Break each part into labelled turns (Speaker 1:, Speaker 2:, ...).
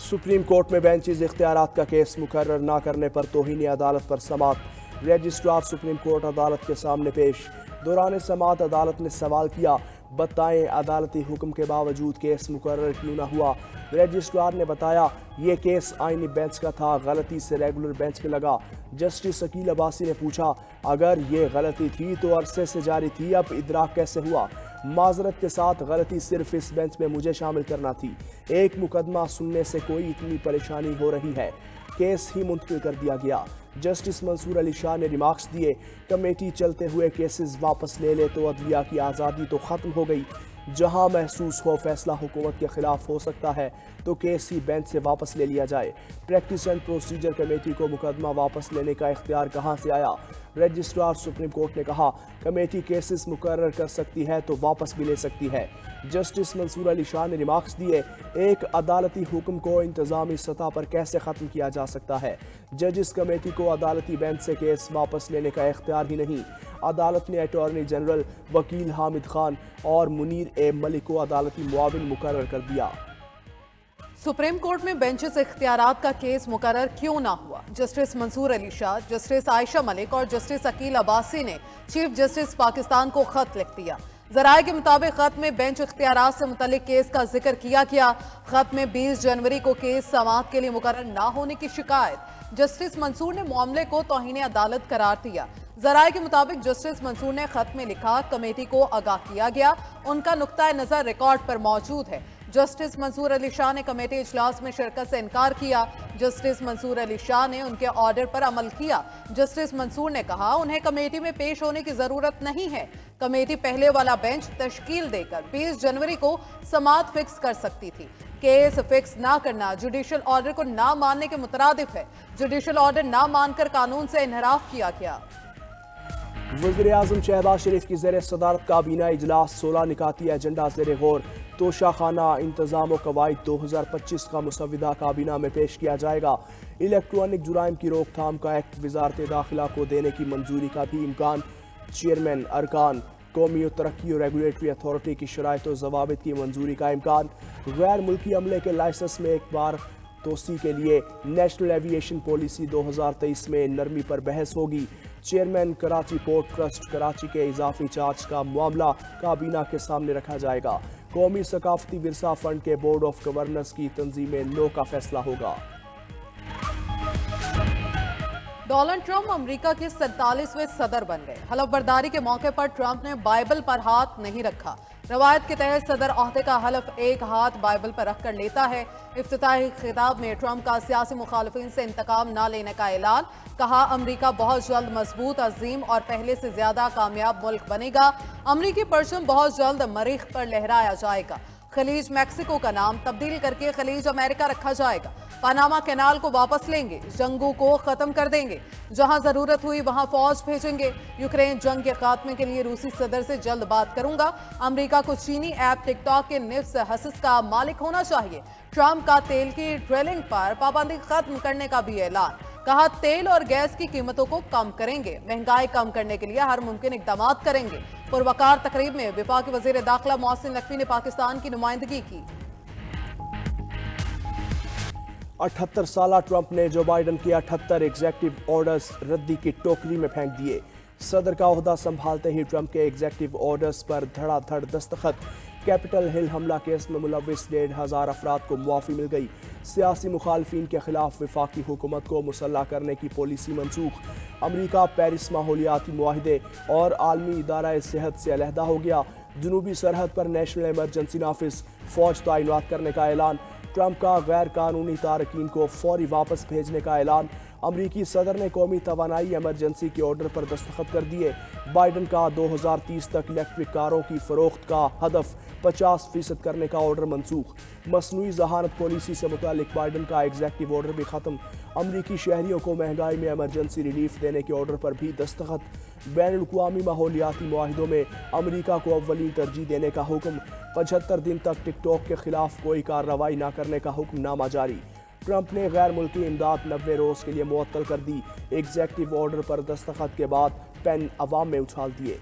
Speaker 1: Supreme court में benches इख्तियारात का case मुकर्रर न करने पर तौहीन अदालत पर समाअत। रजिस्ट्रार सुप्रीम कोर्ट अदालत के सामने पेश। दौरान समाअत अदालत ने सवाल किया, बताएं अदालती हुक्म के बावजूद केस मुकर्रर क्यों न हुआ। रजिस्ट्रार ने बताया, ये केस आईनी बेंच का था, गलती से रेगुलर बेंच में लगा। जस्टिस अकील अब्बासी ने पूछा, अगर ये गलती थी तो अरसे से जारी थी, अब इदराक कैसे हुआ। माजरत के साथ, गलती सिर्फ इस बेंच में मुझे शामिल करना थी। एक मुकदमा सुनने से कोई इतनी परेशानी हो रही है, केस ही मुंतकिल कर दिया गया। जस्टिस मंसूर अली शाह ने रिमार्क्स दिए, कमेटी चलते हुए केसेस वापस ले ले तो अदलिया की आज़ादी तो ख़त्म हो गई। जहां महसूस हो फैसला हुकूमत के खिलाफ हो सकता है तो केस ही बेंच से वापस ले लिया जाए। प्रैक्टिस एंड प्रोसीजर कमेटी को मुकदमा वापस लेने का इख्तियार कहां से आया। रजिस्ट्रार सुप्रीम कोर्ट ने कहा, कमेटी केसेस मुकर्रर कर सकती है तो वापस भी ले सकती है। जस्टिस मंसूर अली शाह ने रिमार्क्स दिए, एक अदालती हुक्म को इंतजामी सतह पर कैसे ख़त्म किया जा सकता है। जजिस कमेटी को अदालती बेंच से केस वापस लेने का इख्तियार ही नहीं। अदालत ने अटॉर्नी जनरल वकील हामिद खान और मुनीर ए मलिक को अदालती मुआविन मुकर्रर कर दिया।
Speaker 2: सुप्रीम कोर्ट में बेंचेस इख्तियारात का केस मुकर्रर क्यों ना हुआ। जस्टिस मंसूर अली शाह, जस्टिस आयशा मलिक और जस्टिस अकील अब्बासी ने चीफ जस्टिस पाकिस्तान को खत लिख दिया। जराये के मुताबिक खत में बेंच इख्तियारात से मुतल्लिक केस का जिक्र किया गया। खत में 20 जनवरी को केस समाअत के लिए मुकर्रर ना होने की शिकायत। जस्टिस मंसूर ने मामले को तौहीन अदालत करार दिया। जराये के मुताबिक जस्टिस मंसूर ने खत में लिखा, कमेटी को आगाह किया गया, उनका नुक्ता नजर रिकॉर्ड पर मौजूद है। जस्टिस मंसूर अली शाह ने कमेटी इजलास में शिरकत से इनकार किया। जस्टिस मंसूर अली शाह ने उनके ऑर्डर पर अमल किया। जस्टिस मंसूर ने कहा, उन्हें कमेटी में पेश होने की जरूरत नहीं है। कमेटी पहले वाला बेंच तश्कील देकर 20 जनवरी को समाअत फिक्स कर सकती थी। केस फिक्स ना करना जुडिशल ऑर्डर को ना मानने के मुतरादिफ है। जुडिशल ऑर्डर ना मानकर कानून से इनहराफ किया गया।
Speaker 1: वज़ीर-ए-आज़म शहबाज शरीफ की ज़ेर सदारत काबीना इजलास 16 निकाती एजेंडा ज़ेर गौर। तोशाखाना इंतज़ाम व कवायद 2025 का मुसविदा काबीना में पेश किया जाएगा। इलेक्ट्रॉनिक जुराइम की रोकथाम का एक्ट वज़ारत दाखिला को देने की मंजूरी का भी इम्कान। चेयरमैन अरकान कौमी तरक्की और रेगुलेटरी अथॉरिटी की शराइत व ज़वाबित की मंजूरी का इम्कान। गैर मुल्की अमले के लाइसेंस में एक बार तोसी के लिए नेशनल एविएशन पॉलिसी 2023 में नरमी पर बहस होगी। Chairman Karachi port trust Karachi के इजाफी चार्ज का मामला काबीना के सामने रखा जाएगा। कौमी सकाफती विरसा फंड के बोर्ड ऑफ गवर्नर्स की तंजीम नो का फैसला होगा।
Speaker 2: डोनाल्ड ट्रंप अमेरिका के 47वें सदर बन गए। हलफ बर्दारी के मौके पर ट्रंप ने बाइबल पर हाथ नहीं रखा। रवायत के तहत सदर ओहदे का हलफ एक हाथ बाइबल पर रखकर लेता है। इफ्तिताही खिताब में ट्रंप का सियासी मुखालिफिन से इंतकाम न लेने का ऐलान। कहा, अमेरिका बहुत जल्द मजबूत, अजीम और पहले से ज्यादा कामयाब मुल्क बनेगा। अमेरिकी परचम बहुत जल्द मरीख पर लहराया जाएगा। खलीज मैक्सिको का नाम तब्दील करके खलीज अमेरिका रखा जाएगा। पनामा कैनाल को वापस लेंगे। जंगों को खत्म कर देंगे। जहां जरूरत हुई वहां फौज भेजेंगे। यूक्रेन जंग के खात्मे के लिए रूसी सदर से जल्द बात करूंगा। अमेरिका को चीनी ऐप टिकटॉक के निफ्स हसस का मालिक होना चाहिए। ट्रंप का तेल की ड्रिलिंग पर पाबंदी खत्म करने का भी ऐलान। कहा, तेल और गैस की कीमतों को कम करेंगे। महंगाई कम करने के लिए हर मुमकिन इकदाम करेंगे। पुरवकार तकरीब में वफाकी वजीर दाखिला मोहसिन नकवी ने पाकिस्तान की नुमाइंदगी की।
Speaker 1: 78 साला ट्रंप ने जो बाइडन के 78 एग्जेक्टिव ऑर्डर्स रद्दी की टोकरी में फेंक दिए। सदर का ओहदा संभालते ही ट्रंप के एग्जेक्टिव ऑर्डर्स पर धड़ाधड़ दस्तखत। कैपिटल हिल हमला केस में मुलविस 1,500 अफराद को मुआफ़ी मिल गई। सियासी मुखालफिन के खिलाफ वफाकी हुकूमत को मुसल्लह करने की पॉलिसी मनसूख। अमरीका पेरिस माहौलियाती मुआहिदे और आलमी इदारा सेहत से अलहदा हो गया। जनूबी सरहद पर नेशनल इमरजेंसी नाफिज, फौज तैनात करने का ऐलान। ट्रंप का गैर कानूनी तारकीन को फौरी वापस भेजने का ऐलान। अमरीकी सदर ने कौमी तवानाई एमरजेंसी के ऑर्डर पर दस्तखत कर दिए। बाइडन का 2030 तक इलेक्ट्रिक कारों की फरोख्त का हदफ 50% करने का ऑर्डर मनसूख। मसनूई जहानत पॉलिसी से मुतालिक बाइडन का एग्जेक्टिव ऑर्डर भी खत्म। अमरीकी शहरियों को महंगाई में एमरजेंसी रिलीफ देने के ऑर्डर पर भी दस्तखत। बैनुल अक़वामी माहौलियाती मुआहिदों में अमरीका को अव्वली तरजीह देने का हुक्म। 75 दिन तक टिकटॉक के खिलाफ कोई कार्रवाई न करने का हुक्मनामा जारी। ट्रंप ने गैर मुल्की इमदाद 90 रोज के लिए मुअत्तल कर दी। एग्जेक्टिव ऑर्डर पर दस्तखत के बाद पेन अवाम में उछाल दिए।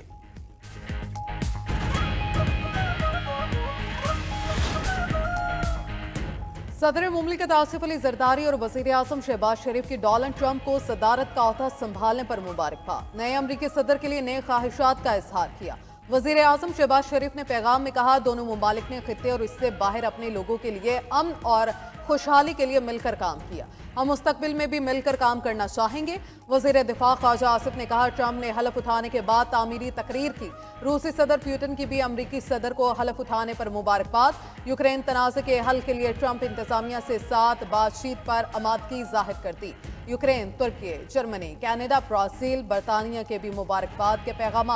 Speaker 2: सदर मुमलिकत आसिफ अली जरदारी और वजीर आजम शहबाज शरीफ की डोनाल्ड ट्रंप को सदारत का ओहदा संभालने पर मुबारकबाद। नए अमरीकी सदर के लिए नए ख्वाहिशात का इजहार किया। वजीर आजम शहबाज शरीफ ने पैगाम में कहा, दोनों मुमालिक ने खित्ते और इससे बाहर अपने लोगों के लिए अमन और खुशहाली के लिए मिलकर काम किया। हम मुस्तकबिल में भी मिलकर काम करना चाहेंगे। वजीर दिफा ख्वाजा आसिफ ने कहा, ट्रंप ने हलफ उठाने के बाद तामीरी तकरीर की। रूसी सदर पुतिन की भी अमरीकी सदर को हलफ उठाने पर मुबारकबाद। यूक्रेन तनाज़े के हल के लिए ट्रंप इंतजामिया से साथ बातचीत पर आमादगी जाहिर कर दी। यूक्रेन, तुर्की, जर्मनी, कनाडा, ब्राजील, बरतानिया के भी मुबारकबाद के पैगाम।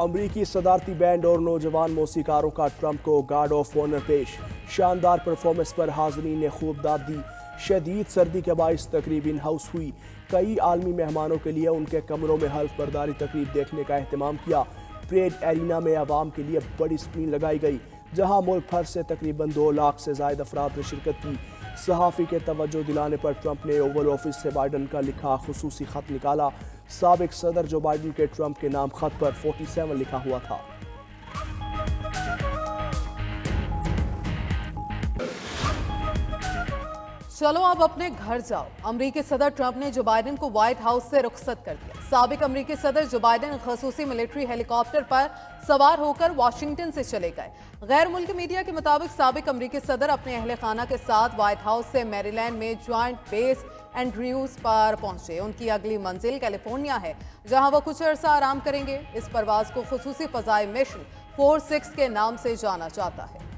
Speaker 1: अमरीकी सदारती बैंड और नौजवान मौसीकारों का ट्रंप को गार्ड ऑफ ऑनर पेश। शानदार परफॉर्मेंस पर हाज़रीन ने खूब दाद दी। शदीद सर्दी के बाइस तकरीब इन हाउस हुई। कई आलमी मेहमानों के लिए उनके कमरों में हल्फ बर्दारी तकरीब देखने का एहतमाम किया। परेड एरिना में आवाम के लिए बड़ी स्क्रीन लगाई गई, जहां मुल्क भर से तकरीबन 2 लाख से ज़ायद अफराद ने शिरकत की। सहाफ़ी के तवज्जो दिलाने पर ट्रंप ने ओवल ऑफिस से बाइडन का लिखा खुसूसी खत निकाला। साबिक सदर जो बाइडन के ट्रंप के नाम खत पर 47 लिखा हुआ था।
Speaker 2: चलो अब अपने घर जाओ। अमरीकी सदर ट्रंप ने जो बाइडन को व्हाइट हाउस से रुखसत कर दिया। साबिक अमरीकी सदर जो बाइडन खसूसी मिलिट्री हेलीकॉप्टर पर सवार होकर वाशिंगटन से चले गए। गैर मुल्की मीडिया के मुताबिक साबिक अमरीकी सदर अपने अहले खाना के साथ व्हाइट हाउस से मैरीलैंड में ज्वाइंट बेस एंड्रयूज पर पहुंचे। उनकी अगली मंजिल कैलिफोर्निया है, जहां वो कुछ अरसा आराम करेंगे। इस परवाज को खुसूसी फजाई मिशन 46 के नाम से जाना जाता है।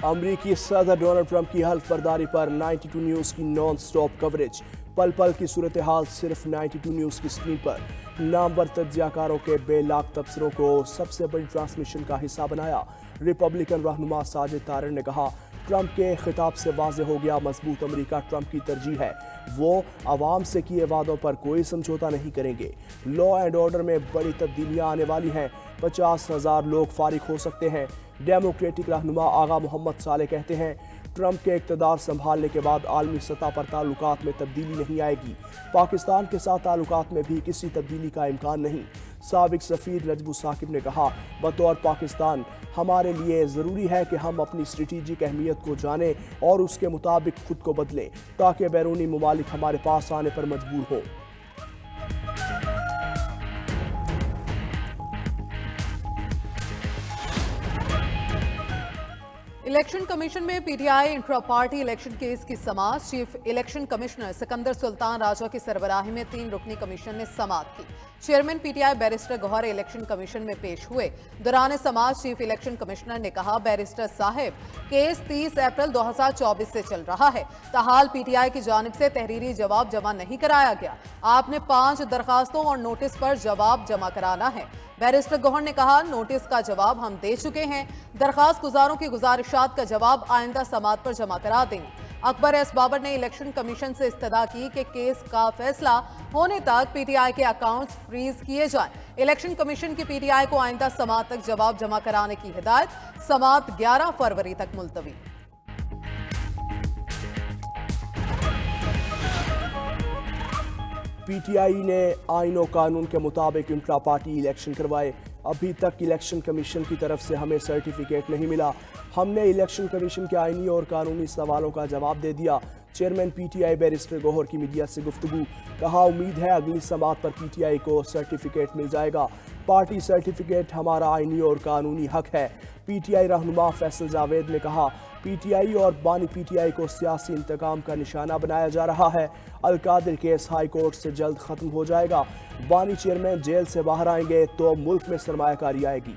Speaker 1: अमरीकी सदर डोनाल्ड ट्रंप की हल्फ बर्दारी पर 92 न्यूज़ की नॉन स्टॉप कवरेज। पल पल की सूरत हाल सिर्फ 92 न्यूज़ की स्क्रीन पर। नामवर तज्जियाकारों के बेलाग तबसरों को सबसे बड़ी ट्रांसमिशन का हिस्सा बनाया। रिपब्लिकन रहनुमा साजिद तारिर ने कहा, ट्रंप के खिताब से वाज़ेह हो गया, मजबूत अमरीका ट्रंप की तरजीह है। वो आवाम से किए वादों पर कोई समझौता नहीं करेंगे। लॉ एंड ऑर्डर में बड़ी तब्दीलियां आने वाली हैं। 50,000 लोग फारिग हो सकते हैं। डेमोक्रेटिक रहनुमा आगा मोहम्मद साले कहते हैं, ट्रंप के इक़्तिदार संभालने के बाद आलमी सतह पर ताल्लुकात में तब्दीली नहीं आएगी। पाकिस्तान के साथ ताल्लुकात में भी किसी तब्दीली का इम्कान नहीं। साबिक सफ़ीर रजबू साकिब ने कहा, बतौर पाकिस्तान हमारे लिए ज़रूरी है कि हम अपनी स्ट्रेटेजिक अहमियत को जानें और उसके मुताबिक खुद को बदलें, ताकि बैरूनी ममालिक हमारे पास आने पर मजबूर हों।
Speaker 2: इलेक्शन कमीशन में PTI intra party election case की समाअत। Chief election commissioner Sikandar Sultan Raja की सरबराही में 3 रुकनी कमीशन ने समाअत की। Chairman PTI barrister Gohar election commission में पेश हुए। दौरान समाअत चीफ इलेक्शन कमिश्नर ने कहा, बैरिस्टर साहब, केस 30 अप्रैल 2024 से चल रहा है। ताहाल पीटीआई की जानिब से तहरीरी जवाब जमा नहीं कराया गया। आपने 5 दरखास्तों और नोटिस पर जवाब जमा कराना है। बैरिस्टर गौहर ने कहा, नोटिस का जवाब हम दे चुके हैं। दरखास्त गुजारों की गुजारिशात का जवाब आइंदा समाअत पर जमा करा देंगे। अकबर एस बाबर ने इलेक्शन कमीशन से इस्तदा की कि केस का फैसला होने तक पीटीआई के अकाउंट्स फ्रीज किए जाएं। इलेक्शन कमीशन की पीटीआई को आइंदा समाअत तक जवाब जमा कराने की हिदायत। समाअत 11 फरवरी तक मुलतवी।
Speaker 1: पीटीआई ने आईन और कानून के मुताबिक इंट्रा पार्टी इलेक्शन करवाए। अभी तक इलेक्शन कमीशन की तरफ से हमें सर्टिफिकेट नहीं मिला। हमने इलेक्शन कमीशन के आईनी और कानूनी सवालों का जवाब दे दिया। चेयरमैन पीटीआई बैरिस्टर गौहर की मीडिया से गुफ्तगू। कहा, उम्मीद है अगली समाअत पर पीटीआई को सर्टिफिकेट मिल जाएगा। पार्टी सर्टिफिकेट हमारा आईनी और कानूनी हक है। पीटीआई रहनुमा फैसल जावेद ने कहा, पीटीआई और बानी पीटीआई को सियासी इंतकाम का निशाना बनाया जा रहा है। अलकादिर केस हाई कोर्ट से जल्द खत्म हो जाएगा। बानी चेयरमैन जेल से बाहर आएंगे तो मुल्क में सरमायाकारी आएगी।